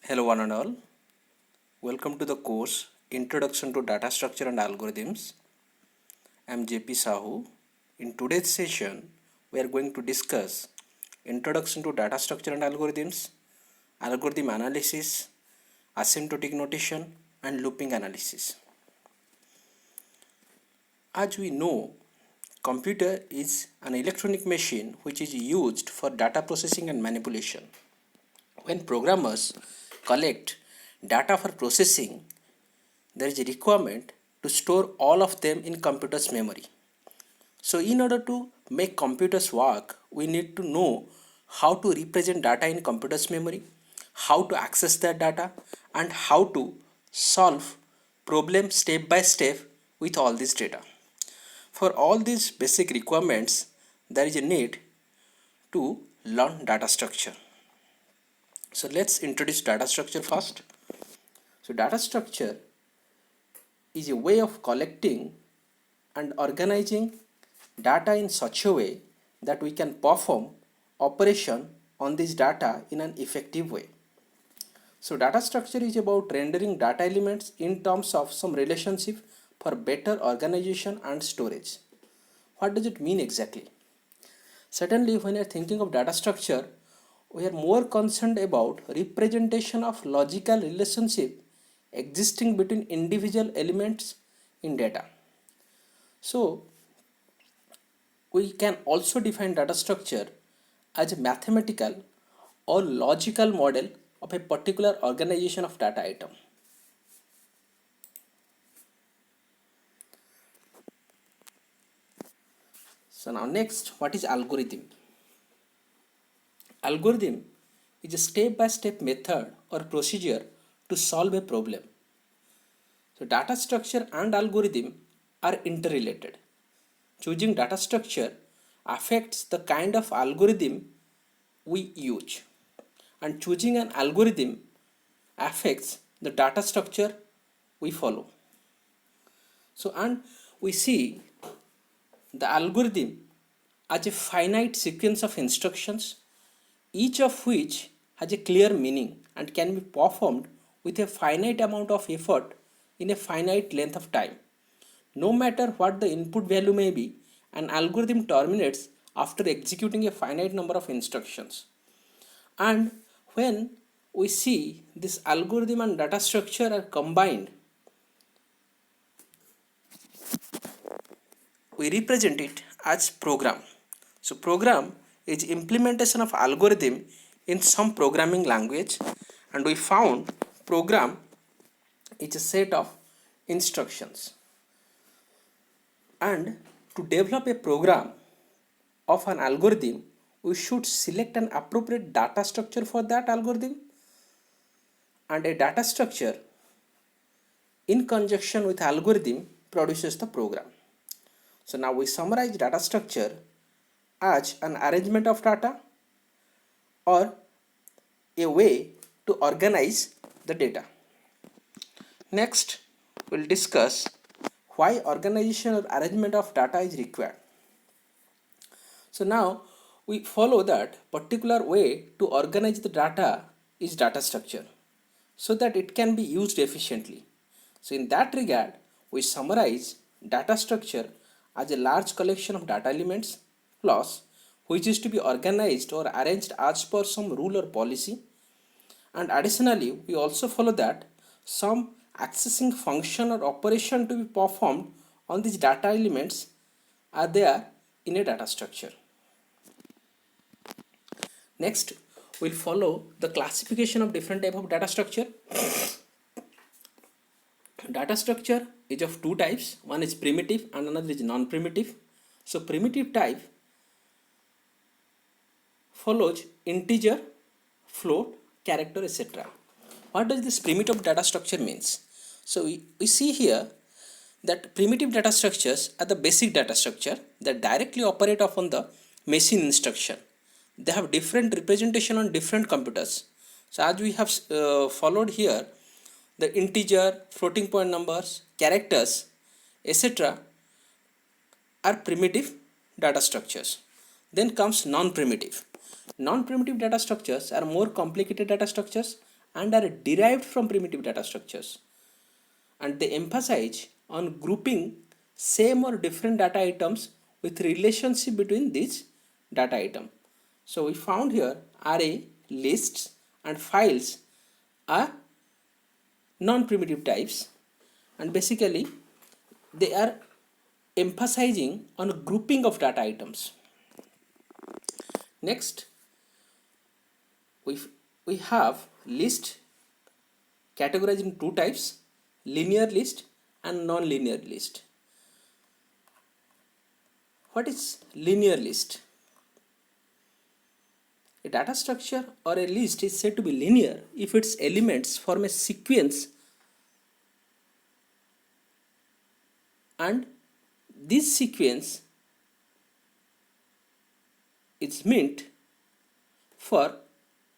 Hello one and all. Welcome to the course Introduction to Data Structure and Algorithms. I am JP Sahu. In today's session, we are going to discuss Introduction to Data Structure and Algorithms, Algorithm Analysis, Asymptotic Notation, and Looping Analysis. As we know, computer is an electronic machine which is used for data processing and manipulation. When programmers collect data for processing, there is a requirement to store all of them in computer's memory. So in order to make computers work, we need to know how to represent data in computer's memory, how to access that data, and how to solve problems step by step with all this data. For all these basic requirements, there is a need to learn data structure. So let's introduce data structure first. So data structure is a way of collecting and organizing data in such a way that we can perform operation on this data in an effective way. So data structure is about rendering data elements in terms of some relationship for better organization and storage. What does it mean exactly? Certainly, when you are thinking of data structure, we are more concerned about representation of logical relationship existing between individual elements in data. So we can also define data structure as a mathematical or logical model of a particular organization of data item. So now next, what is algorithm? Algorithm is a step-by-step method or procedure to solve a problem. So data structure and algorithm are interrelated. Choosing data structure affects the kind of algorithm we use, and choosing an algorithm affects the data structure we follow. So, and we see the algorithm as a finite sequence of instructions, each of which has a clear meaning and can be performed with a finite amount of effort in a finite length of time. No matter what the input value may be, an algorithm terminates after executing a finite number of instructions. And when we see this algorithm and data structure are combined, we represent it as program. So program is implementation of algorithm in some programming language, and we found program is a set of instructions. And to develop a program of an algorithm, we should select an appropriate data structure for that algorithm, and a data structure in conjunction with algorithm produces the program. So now we summarize data structure as an arrangement of data or a way to organize the data. Next, we'll discuss why organization or arrangement of data is required. So now we follow that particular way to organize the data is data structure so that it can be used efficiently. So in that regard, we summarize data structure as a large collection of data elements plus which is to be organized or arranged as per some rule or policy. And additionally, we also follow that some accessing function or operation to be performed on these data elements are there in a data structure. Next, we'll follow the classification of different type of data structure. Data structure is of two types. One is primitive and another is non-primitive. So primitive type follows integer, float, character, etc. What does this primitive data structure means? So we see here that primitive data structures are the basic data structure that directly operate upon the machine instruction. They have different representation on different computers. So as we have followed here, the integer, floating point numbers, characters, etc. are primitive data structures. Then comes non-primitive. Non-primitive data structures are more complicated data structures and are derived from primitive data structures, and they emphasize on grouping same or different data items with relationship between these data item. So we found here array, lists and files are non-primitive types, and basically they are emphasizing on a grouping of data items. Next, we have list categorized in two types, linear list and non-linear list. What is linear list? A data structure or a list is said to be linear if its elements form a sequence, and this sequence is meant for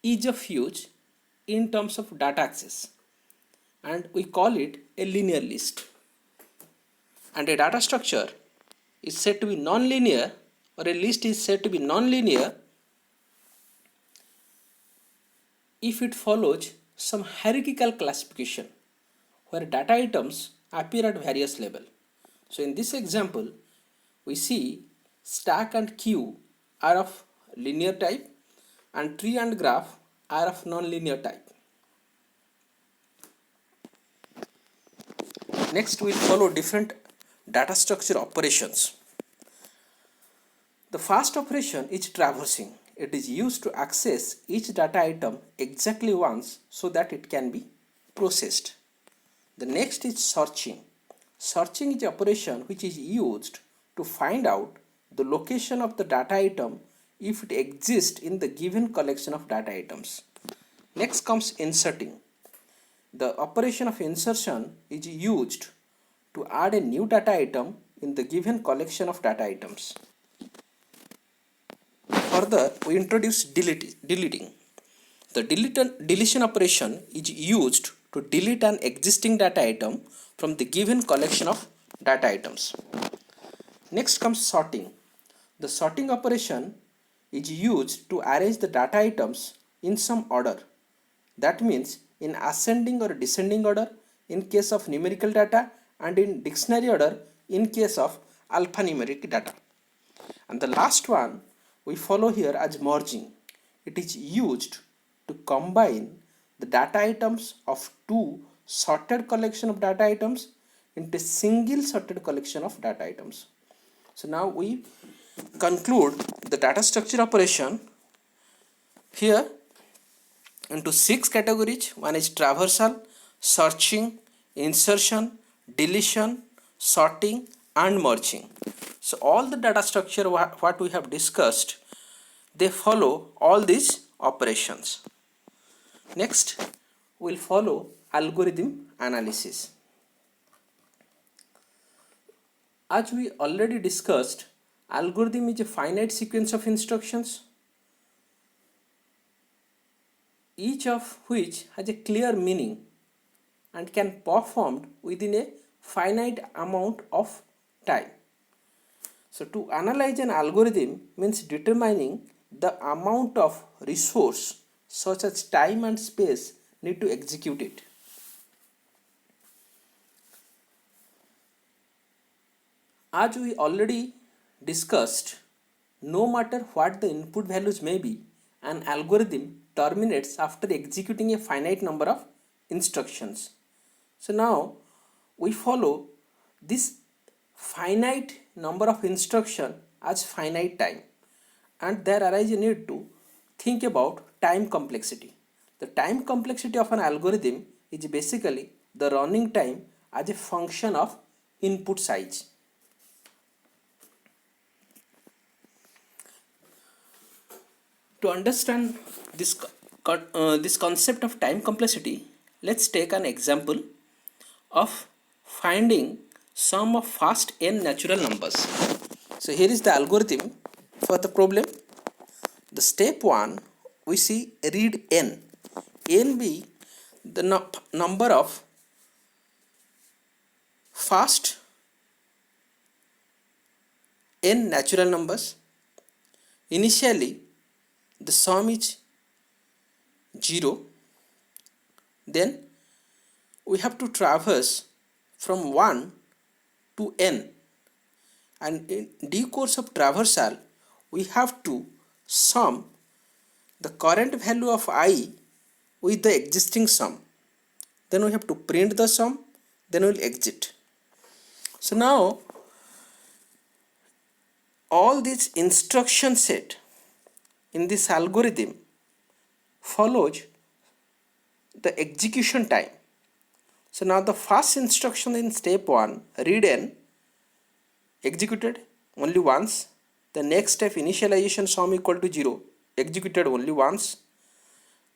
ease of use in terms of data access, and we call it a linear list. And a data structure is said to be non-linear, or a list is said to be non-linear if it follows some hierarchical classification where data items appear at various levels. So in this example, we see stack and queue are of linear type and tree and graph are of non-linear type. Next, we'll follow different data structure operations. The first operation is traversing. It is used to access each data item exactly once so that it can be processed. The next is searching. Searching is an operation which is used to find out the location of the data item if it exists in the given collection of data items. Next comes inserting. The operation of insertion is used to add a new data item in the given collection of data items. Further, we introduce deleting. The deletion operation is used to delete an existing data item from the given collection of data items. Next comes sorting. The sorting operation is used to arrange the data items in some order. That means in ascending or descending order in case of numerical data, and in dictionary order in case of alphanumeric data. And the last one we follow here as merging. It is used to combine the data items of two sorted collection of data items into a single sorted collection of data items. So now we conclude the data structure operation here into 6 categories. One is traversal, searching, insertion, deletion, sorting and merging. So all the data structure what we have discussed, they follow all these operations. Next, we'll follow algorithm analysis. As we already discussed, algorithm is a finite sequence of instructions, each of which has a clear meaning and can be performed within a finite amount of time. So to analyze an algorithm means determining the amount of resource such as time and space need to execute it. As we already discussed, no matter what the input values may be, an algorithm terminates after executing a finite number of instructions. So now we follow this finite number of instruction as finite time, and there arises a need to think about time complexity. The time complexity of an algorithm is basically the running time as a function of input size. To understand this concept of time complexity, let's take an example of finding sum of first n natural numbers. So here is the algorithm for the problem. The step 1, we see read n. N be the number of first n natural numbers. Initially the sum is 0, then we have to traverse from 1 to n, and in due course of traversal we have to sum the current value of I with the existing sum. Then we have to print the sum, then we will exit. So now all this instruction set in this algorithm follows the execution time. So now the first instruction in step 1, read n, executed only once. The next step, initialization sum equal to 0, executed only once.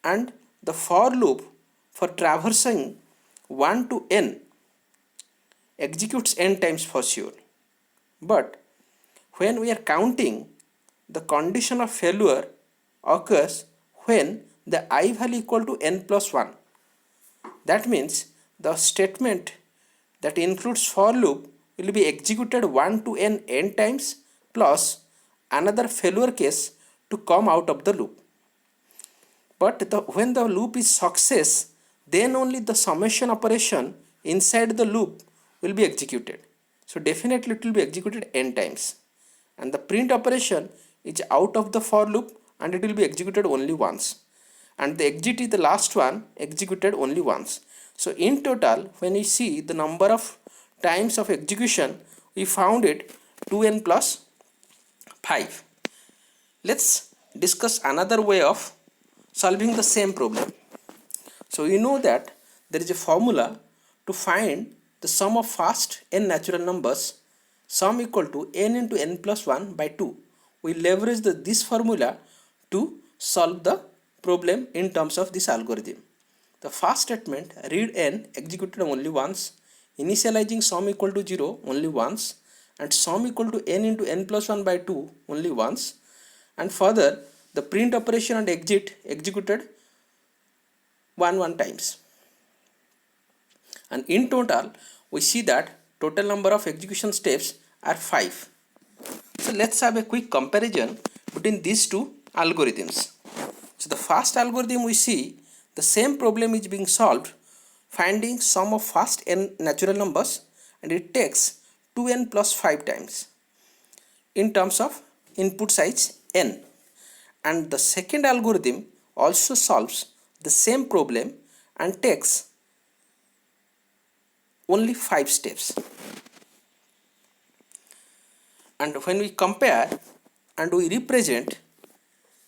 And the for loop for traversing 1 to n executes n times for sure. But when we are counting, the condition of failure occurs when the I value equal to n plus 1. That means the statement that includes for loop will be executed 1 to n times plus another failure case to come out of the loop. But when the loop is success, then only the summation operation inside the loop will be executed. So definitely it will be executed n times. And the print operation is out of the for loop and it will be executed only once. And the exit is the last one, executed only once. So in total, when we see the number of times of execution, we found it 2n plus 5. Let's discuss another way of solving the same problem. So you know that there is a formula to find the sum of first n natural numbers, sum equal to n into n plus 1 by 2. We leverage this formula to solve the problem in terms of this algorithm. The first statement, read n, executed only once, initializing sum equal to 0 only once, and sum equal to n into n plus 1 by 2 only once, and further the print operation and exit executed 1 times. And in total we see that total number of execution steps are 5. So let's have a quick comparison between these two algorithms. So the first algorithm, we see the same problem is being solved, finding sum of first n natural numbers, and it takes 2n plus 5 times in terms of input size n. And the second algorithm also solves the same problem and takes only 5 steps. And when we compare and we represent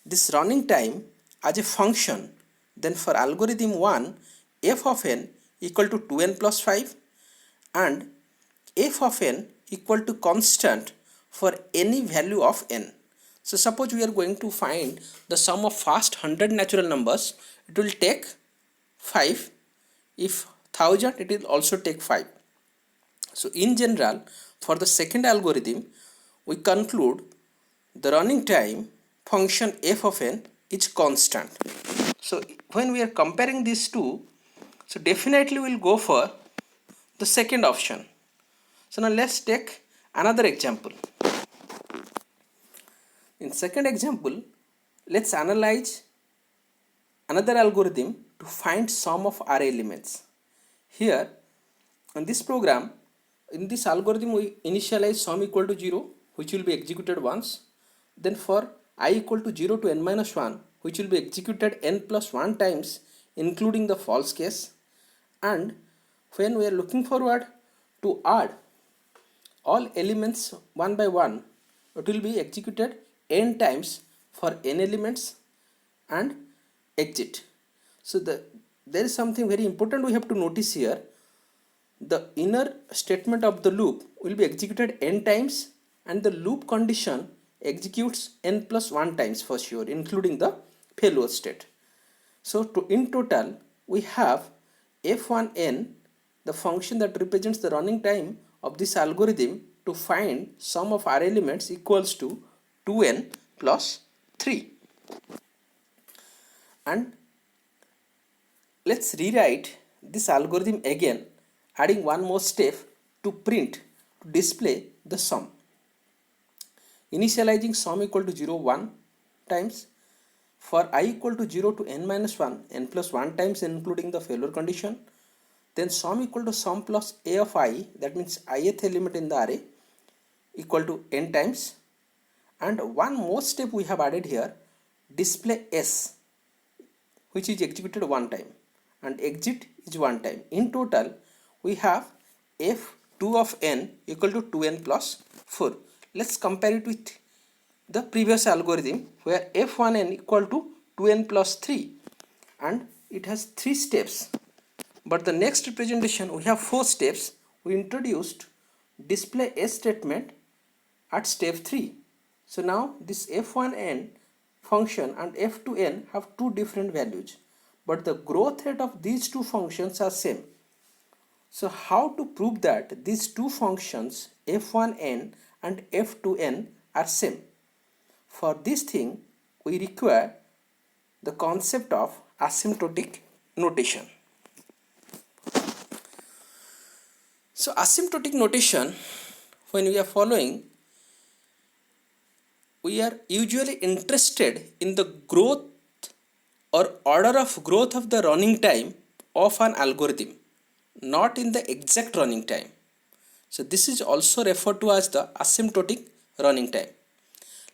this running time as a function, then for algorithm 1, f of n equal to 2n plus 5 and f of n equal to constant for any value of n. So suppose we are going to find the sum of first 100 natural numbers, it will take 5. If 1000, it will also take 5. So in general, for the second algorithm, we conclude the running time function f of n is constant. So when we are comparing these two, so definitely we'll go for the second option. So now let's take another example. In second example, let's analyze another algorithm to find sum of array elements. Here in this program, in this algorithm, we initialize sum equal to 0, which will be executed once. Then for I equal to 0 to n minus 1, which will be executed n plus 1 times, including the false case. And when we are looking forward to add all elements one by one, it will be executed n times for n elements and exit. So there is something very important we have to notice here. The inner statement of the loop will be executed n times and the loop condition executes n plus 1 times for sure, including the failure state. So in total we have f1n, the function that represents the running time of this algorithm to find sum of r elements, equals to 2n plus 3. And let's rewrite this algorithm again, adding one more step to print, to display the sum. Initializing sum equal to 0 1 times, for I equal to 0 to n minus 1, n plus 1 times n including the failure condition, then sum equal to sum plus a of I, that means ith element in the array, equal to n times, and one more step we have added here, display s, which is executed one time and exit is one time. In total we have f2 of n equal to 2n plus 4. Let's compare it with the previous algorithm where f1n equal to 2n plus 3 and it has 3 steps. But the next representation we have 4 steps. We introduced display s statement at step 3. So now this f1n function and f2n have two different values, but the growth rate of these two functions are same. So how to prove that these two functions f1n and f2n are same? For this thing we require the concept of asymptotic notation. So asymptotic notation, when we are following, we are usually interested in the growth or order of growth of the running time of an algorithm, not in the exact running time. So this is also referred to as the asymptotic running time.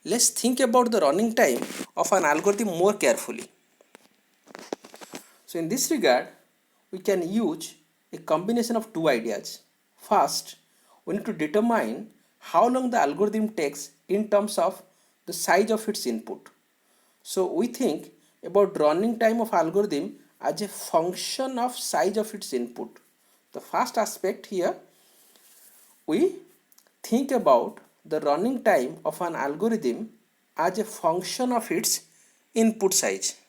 Let's think about the running time of an algorithm more carefully. So in this regard, we can use a combination of two ideas. First, we need to determine how long the algorithm takes in terms of the size of its input. So we think about running time of algorithm as a function of size of its input. The first aspect here, we think about the running time of an algorithm as a function of its input size.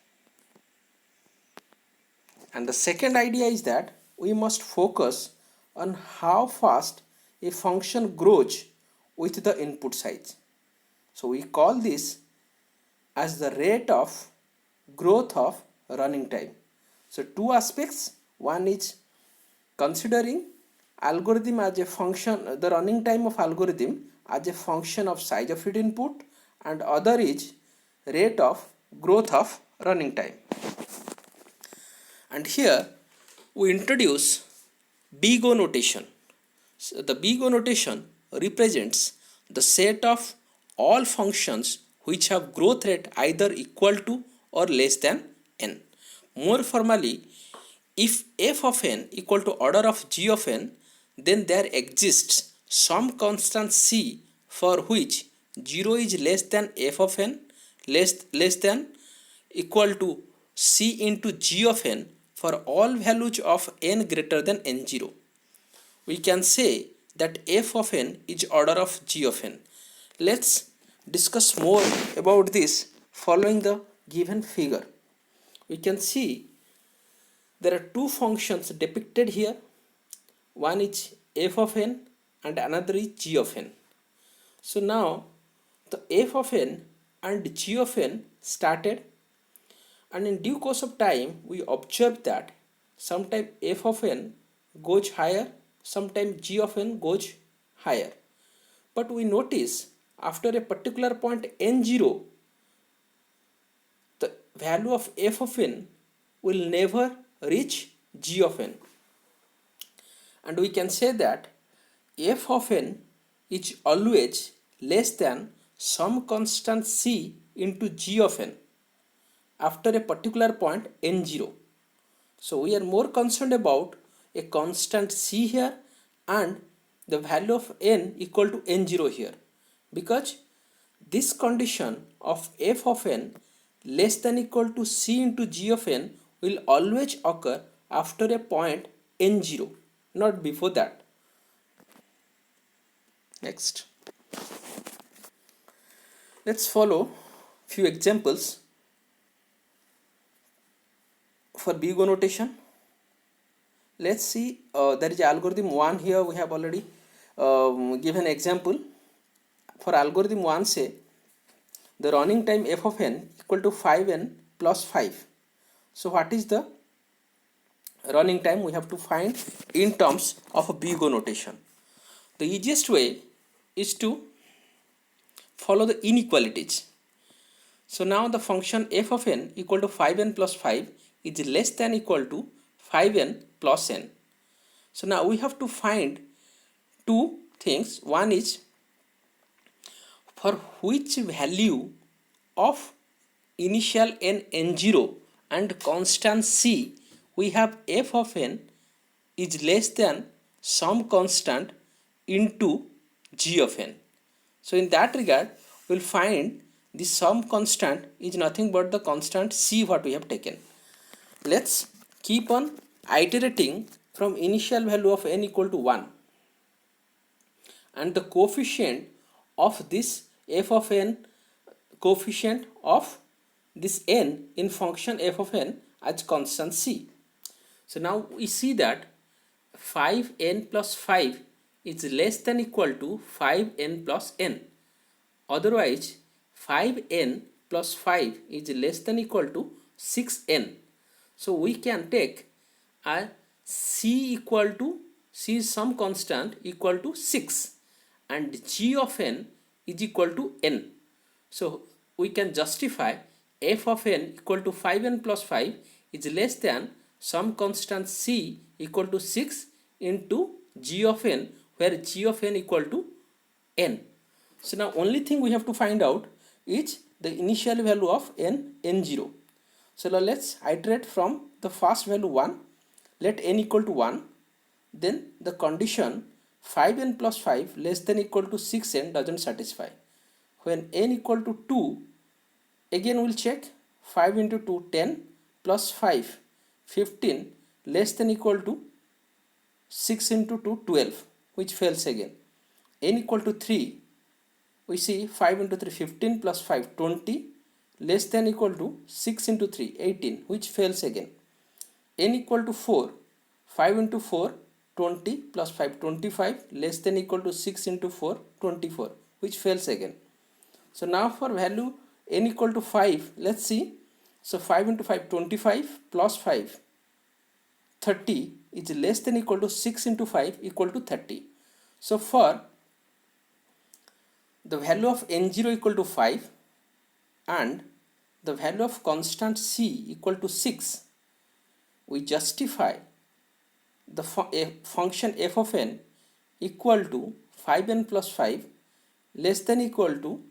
And the second idea is that we must focus on how fast a function grows with the input size. So we call this as the rate of growth of running time. So two aspects. One is considering algorithm as a function, the running time of algorithm as a function of size of its input, and other is rate of growth of running time. And here we introduce big O notation. So the big O notation represents the set of all functions which have growth rate either equal to or less than n. More formally, if f of n equal to order of g of n, then there exists some constant c for which 0 is less than f of n, less than equal to c into g of n for all values of n greater than n0. We can say that f of n is order of g of n. Let's discuss more about this following the given figure. We can see there are two functions depicted here. One is f of n and another is g of n. So now the f of n and g of n started, and in due course of time we observe that sometimes f of n goes higher, sometimes g of n goes higher. But we notice after a particular point n0, the value of f of n will never reach g of n. And we can say that f of n is always less than some constant c into g of n after a particular point n0. So we are more concerned about a constant c here and the value of n equal to n0 here, because this condition of f of n less than equal to c into g of n will always occur after a point n0, not before that. Next, let's follow few examples for big O notation. Let's see, there is algorithm 1 here. We have already given example. For algorithm 1, say the running time f of n equal to 5n plus 5. So what is the running time? We have to find in terms of a big O notation. The easiest way is to follow the inequalities. So now the function f of n equal to 5n plus 5 is less than equal to 5n plus n. So now we have to find two things. One is for which value of initial n0 and constant c we have f of n is less than some constant into g of n. So in that regard we will find the sum constant is nothing but the constant c what we have taken. Let's keep on iterating from initial value of n equal to 1, and the coefficient of this f of n, coefficient of this n in function f of n as constant c. So now we see that 5n plus 5 is less than equal to 5n plus n. Otherwise 5n plus 5 is less than equal to 6n. So we can take a c equal to c is some constant equal to 6 and g of n is equal to n. So we can justify f of n equal to 5n plus 5 is less than some constant c equal to 6 into g of n, where g of n equal to n. So now only thing we have to find out is the initial value of n0. So now let's iterate from the first value 1. Let n equal to 1. Then the condition 5n plus 5 less than equal to 6n doesn't satisfy. When n equal to 2, again we'll check 5 into 2 10 plus 5 15 less than equal to 6 into 2 12, which fails again. N equal to 3, we see 5 into 3 15 plus 5 20 less than equal to 6 into 3 18, which fails again. N equal to 4, 5 into 4 20 plus 5 25 less than equal to 6 into 4 24, which fails again. So now for value n equal to 5, let's see. So 5 into 5 25 plus 5 30 is less than equal to 6 into 5 equal to 30. So for the value of n0 equal to 5 and the value of constant c equal to 6, we justify the function f of n equal to 5n plus 5 less than equal to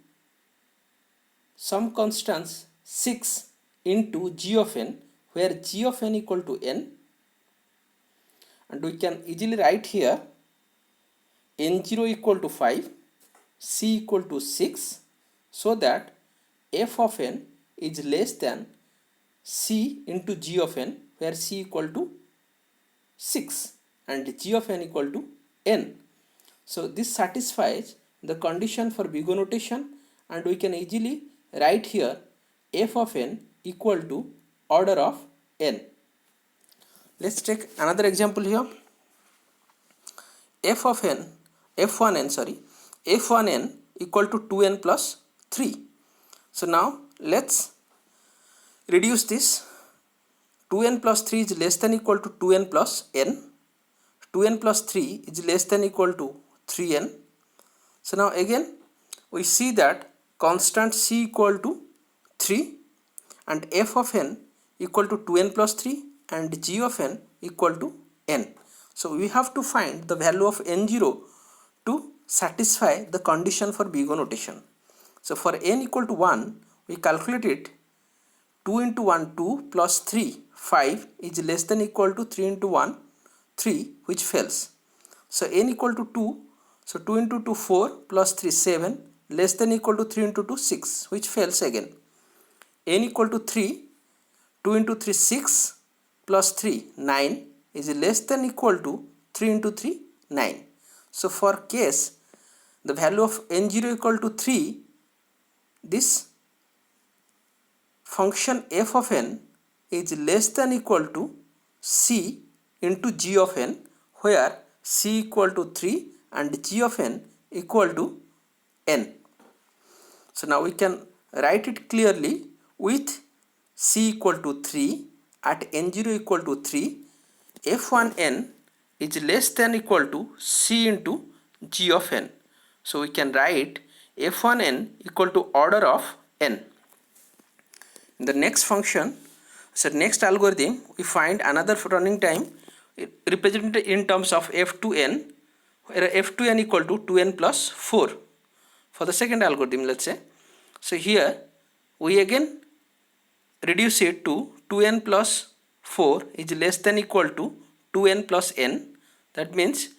some constants 6 into g of n, where g of n equal to n, and we can easily write here n0 equal to 5, c equal to 6, so that f of n is less than c into g of n, where c equal to 6 and g of n equal to n. So this satisfies the condition for Bigot notation, and we can easily write here f of n equal to order of n. Let's take another example here. f1n equal to 2n plus 3. So now let's reduce this. 2n plus 3 is less than equal to 2n plus n. 2n plus 3 is less than equal to 3n. So now again we see that constant c equal to 3 and f of n equal to 2n plus 3 and g of n equal to n. So we have to find the value of n0 to satisfy the condition for Bigot notation. So for n equal to 1, we calculate it. 2 into 1 2 plus 3 5 is less than equal to 3 into 1 3, which fails. So n equal to 2, so 2 into 2 4 plus 3 7 less than equal to 3 into 2 6, which fails again. N equal to 3, 2 into 3 6 plus 3 9 is less than equal to 3 into 3 9. So for case the value of n0 equal to 3, this function f of n is less than equal to c into g of n, where c equal to 3 and g of n equal to n. So now we can write it clearly with c equal to 3 at n0 equal to 3, f1n is less than equal to c into g of n. So we can write f1n equal to order of n. In the next function, so next algorithm, we find another running time represented in terms of f2n, where f2n equal to 2n plus 4 for the second algorithm, let's say. So here we again reduce it to 2n plus 4 is less than equal to 2n plus n. That means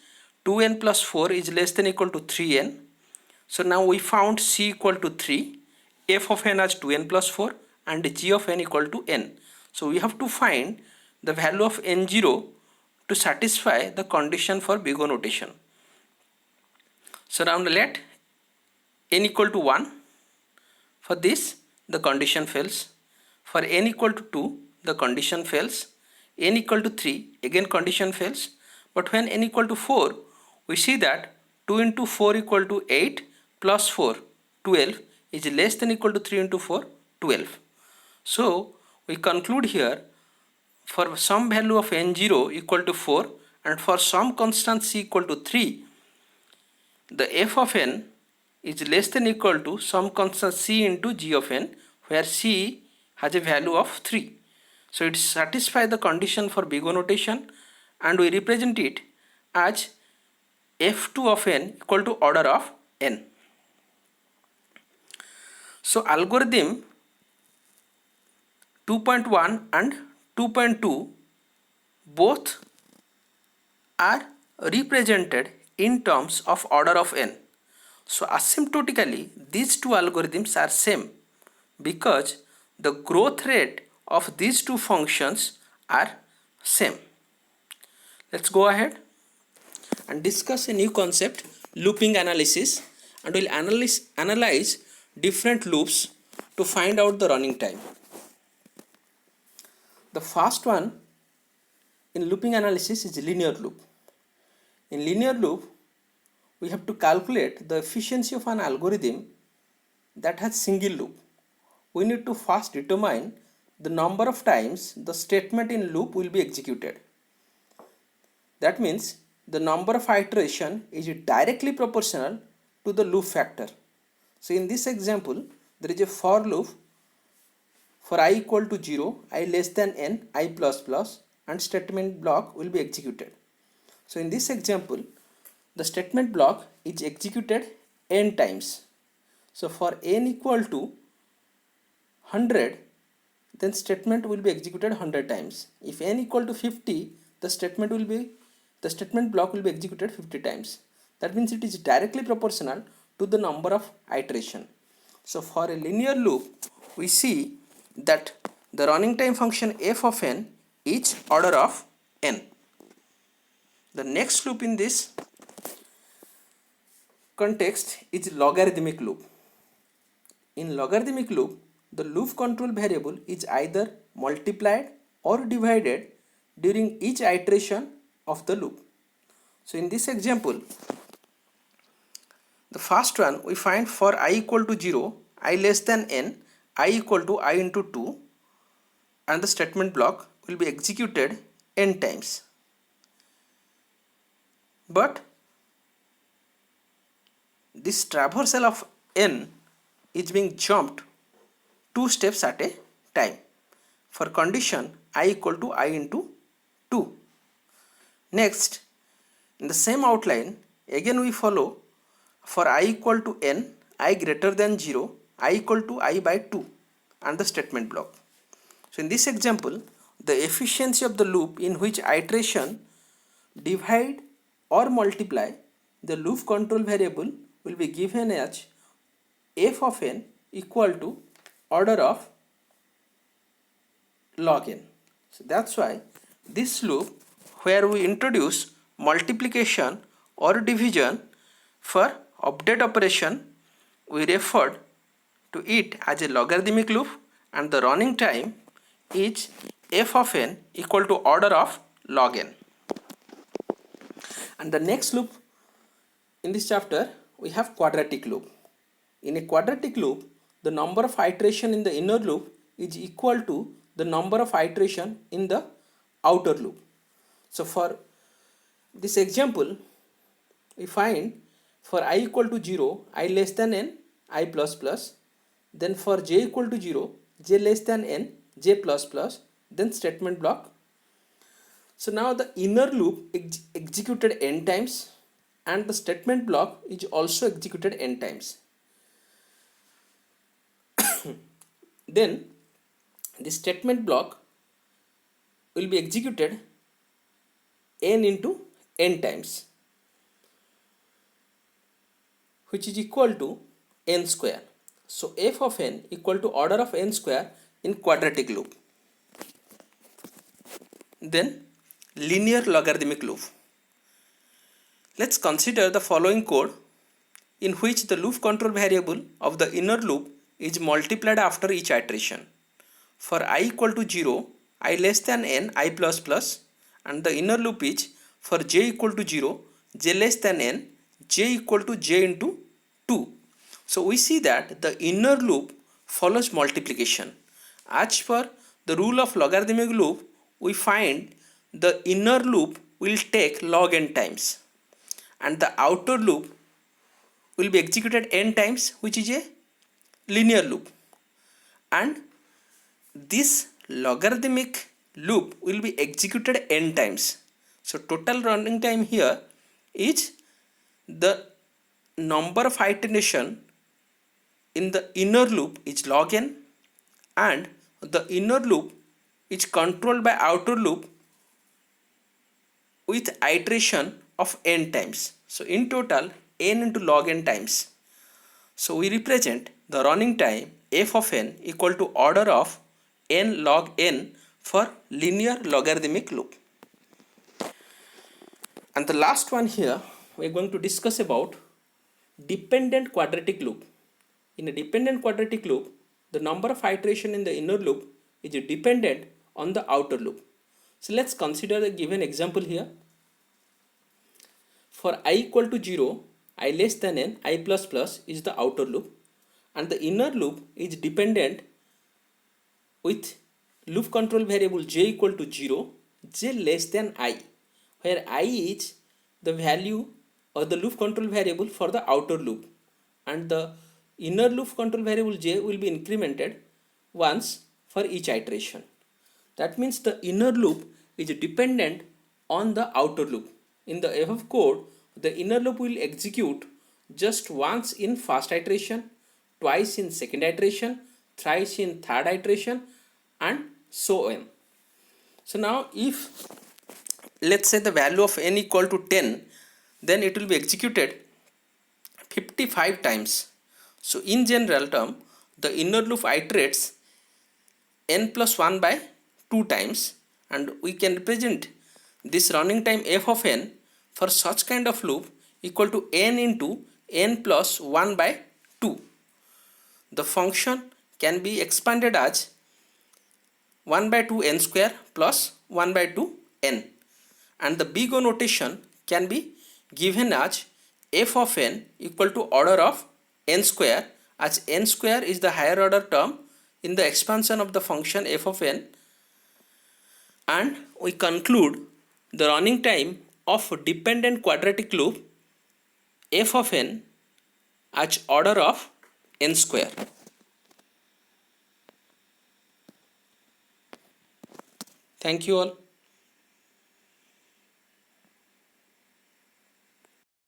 2n plus 4 is less than equal to 3n. So now we found c equal to 3, f of n as 2n plus 4 and g of n equal to n. So we have to find the value of n0 to satisfy the condition for big O notation. So now let n equal to 1. For this the condition fails. For n equal to 2 the condition fails. N equal to 3 again condition fails. But when n equal to 4 we see that 2 into 4 equal to 8 plus 4 12 is less than equal to 3 into 4 12. So we conclude here, for some value of n0 equal to 4 and for some constant c equal to 3, the f of n is less than equal to some constant c into g of n, where c has a value of 3. So it satisfies the condition for big O notation, and we represent it as f2 of n equal to order of n. So algorithm 2.1 and 2.2 both are represented in terms of order of n. So asymptotically these two algorithms are same because the growth rate of these two functions are same. Let's go ahead and discuss a new concept, looping analysis, and we'll analyze different loops to find out the running time. The first one in looping analysis is linear loop. In linear loop, we have to calculate the efficiency of an algorithm that has single loop. We need to first determine the number of times the statement in loop will be executed. That means the number of iteration is directly proportional to the loop factor. So in this example, there is a for loop for I equal to 0, I less than n, I plus plus, and statement block will be executed. So in this example, the statement block is executed n times. So for n equal to 100, then statement will be executed 100 times. If n equal to 50, the statement block will be executed 50 times. That means it is directly proportional to the number of iteration. So for a linear loop, we see that the running time function f of n is order of n. The next loop in this context is logarithmic loop. In logarithmic loop, the loop control variable is either multiplied or divided during each iteration of the loop. So in this example, the first one we find for I equal to 0, I less than n, I equal to I into 2, and the statement block will be executed n times. But this traversal of n is being jumped 2 steps at a time for condition I equal to I into 2. Next, in the same outline, again we follow for I equal to n, I greater than 0, I equal to I by 2, and the statement block. So in this example, the efficiency of the loop in which iteration divide or multiply the loop control variable will be given as f of n equal to order of log n. So that's why this loop where we introduce multiplication or division for update operation, we referred to it as a logarithmic loop, and the running time is f of n equal to order of log n. And the next loop in this chapter, we have quadratic loop. In a quadratic loop, the number of iteration in the inner loop is equal to the number of iteration in the outer loop. So for this example, we find for I equal to 0, I less than n, I plus plus. Then for j equal to 0, j less than n, j plus plus, then statement block. So now the inner loop executed n times and the statement block is also executed n times. Then the statement block will be executed n into n times, which is equal to n square. So f of n equal to order of n square in quadratic loop. Then linear logarithmic loop. Let's consider the following code in which the loop control variable of the inner loop is multiplied after each iteration. For I equal to 0, I less than n, I plus plus, and the inner loop is for j equal to 0, j less than n, j equal to j into 2. So we see that the inner loop follows multiplication. As per the rule of logarithmic loop, we find the inner loop will take log n times and the outer loop will be executed n times, which is a linear loop, and this logarithmic loop will be executed n times. So total running time here is the number of iteration in the inner loop is log n, and the inner loop is controlled by outer loop with iteration of n times. So in total n into log n times. So we represent the running time f of n equal to order of n log n for linear logarithmic loop. And the last one here, we are going to discuss about dependent quadratic loop. In a dependent quadratic loop, the number of iteration in the inner loop is dependent on the outer loop. So let's consider the given example here. For I equal to 0, I less than n, I plus plus is the outer loop, and the inner loop is dependent with loop control variable j equal to 0, j less than I, where I is the value or the loop control variable for the outer loop, and the inner loop control variable j will be incremented once for each iteration. That means the inner loop is dependent on the outer loop. In the above code, the inner loop will execute just once in first iteration, twice in second iteration, thrice in third iteration, and so on. So now if let's say the value of n equal to 10, then it will be executed 55 times. So in general term, the inner loop iterates n plus 1 by 2 times, and we can represent this running time f of n for such kind of loop equal to n into n plus 1 by 2. The function can be expanded as 1 by 2 n square plus 1 by 2 n, and the big O notation can be given as f of n equal to order of n square, as n square is the higher order term in the expansion of the function f of n. And we conclude the running time of dependent quadratic loop f of n as order of n square. Thank you all.